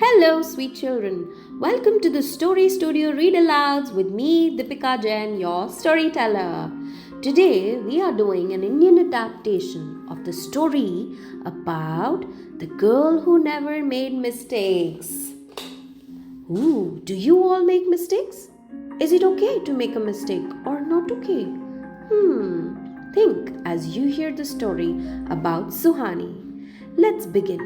Hello, sweet children. Welcome to the Story Studio Read Alouds with me, Deepika Jain, your storyteller. Today, we are doing an Indian adaptation of the story about the girl who never made mistakes. Ooh, do you all make mistakes? Is it okay to make a mistake or not okay? Think as you hear the story about Suhani. Let's begin.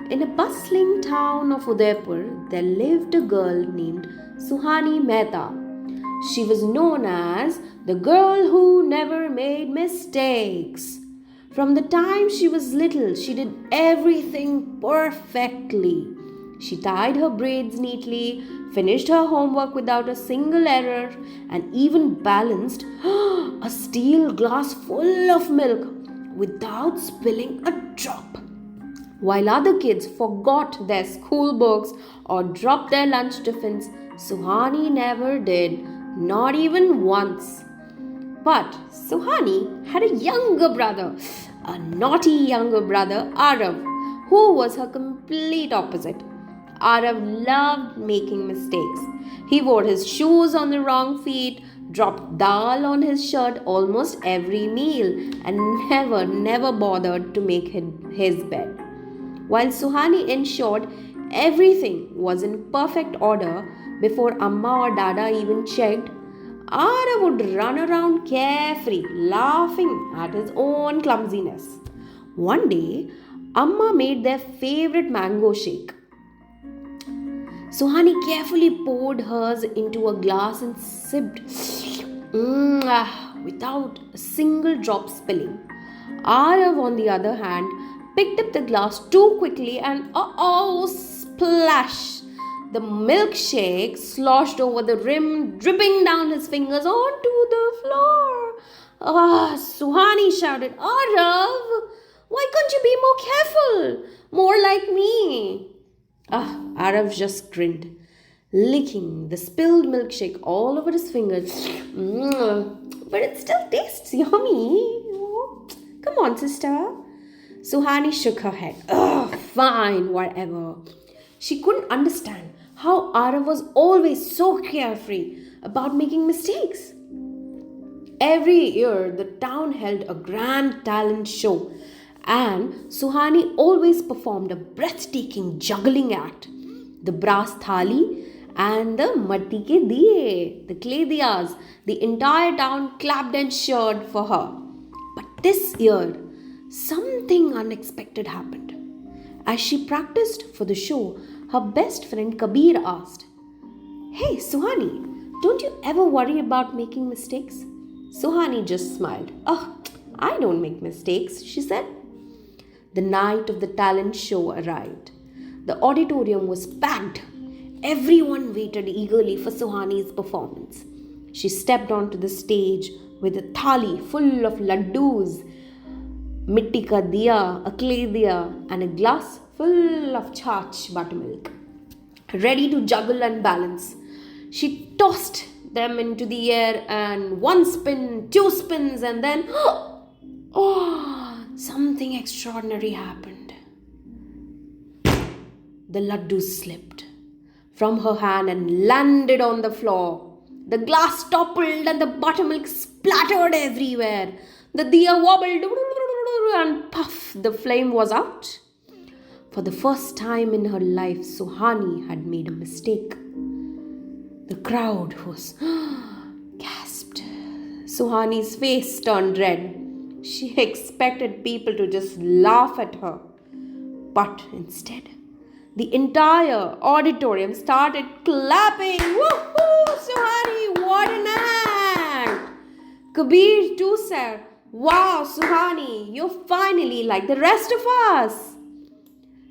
In a bustling town of Udaipur, there lived a girl named Suhani Mehta. She was known as the girl who never made mistakes. From the time she was little, she did everything perfectly. She tied her braids neatly, finished her homework without a single error, and even balanced a steel glass full of milk without spilling a drop. While other kids forgot their school books or dropped their lunch tiffins, Suhani never did, not even once. But Suhani had a younger brother, a naughty younger brother, Arav, who was her complete opposite. Arav loved making mistakes. He wore his shoes on the wrong feet, dropped dal on his shirt almost every meal, and never bothered to make his bed. While Suhani ensured everything was in perfect order before Amma or Dada even checked, Ara would run around carefree, laughing at his own clumsiness. One day, Amma made their favorite mango shake. Suhani carefully poured hers into a glass and sipped without a single drop spilling. Arav, on the other hand, picked up the glass too quickly and splash! The milkshake sloshed over the rim, dripping down his fingers onto the floor. Suhani shouted, Arav, why can't you be more careful? More like me. Arav just grinned, licking the spilled milkshake all over his fingers. But it still tastes yummy. Come on, sister. Suhani shook her head. Fine, whatever. She couldn't understand how Arav was always so carefree about making mistakes. Every year, the town held a grand talent show, and Suhani always performed a breathtaking juggling act. The brass thali and the matti ke diye, the clay diyas, the entire town clapped and cheered for her. But this year, something unexpected happened. As she practiced for the show, her best friend Kabir asked, Hey Suhani, don't you ever worry about making mistakes? Suhani just smiled. I don't make mistakes, she said. The night of the talent show arrived. The auditorium was packed. Everyone waited eagerly for Suhani's performance. She stepped onto the stage with a thali full of ladoos, mitti ka diya, a clay diya, and a glass full of chach buttermilk. Ready to juggle and balance, she tossed them into the air, and one spin, two spins, and then something extraordinary happened. The laddu slipped from her hand and landed on the floor. The glass toppled and the buttermilk splattered everywhere. The diya wobbled and puff, the flame was out. For the first time in her life, Suhani had made a mistake. The crowd was gasped. Suhani's face turned red. She expected people to just laugh at her. But instead, the entire auditorium started clapping. Woohoo, Suhani, what an act! Kabir too said, Wow, Suhani, you're finally like the rest of us.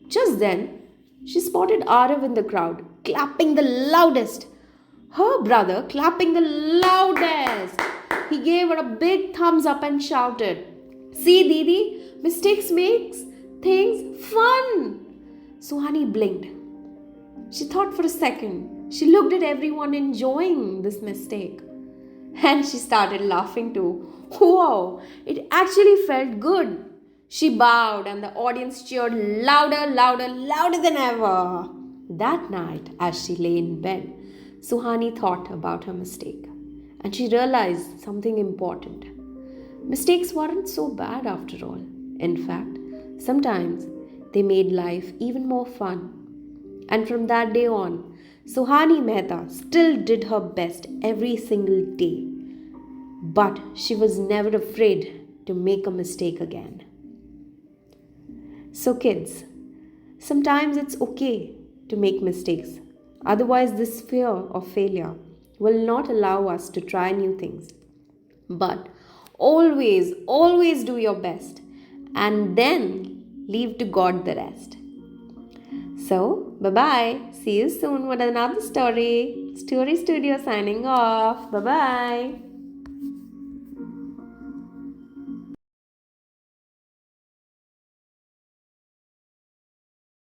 Just then, she spotted Arav in the crowd, clapping the loudest. Her brother clapping the loudest. He gave her a big thumbs up and shouted, See, Didi, mistakes makes things fun. Suhani blinked. She thought for a second. She looked at everyone enjoying this mistake. And she started laughing too. Wow, it actually felt good. She bowed and the audience cheered louder than ever. That night, as she lay in bed, Suhani thought about her mistake and she realized something important. Mistakes weren't so bad after all. In fact, sometimes they made life even more fun. And from that day on, Suhani Mehta still did her best every single day. But she was never afraid to make a mistake again. So, kids, sometimes it's okay to make mistakes. Otherwise, this fear of failure will not allow us to try new things. But always, always do your best and then leave to God the rest. So, bye bye. See you soon with another story. Story Studio signing off. Bye bye.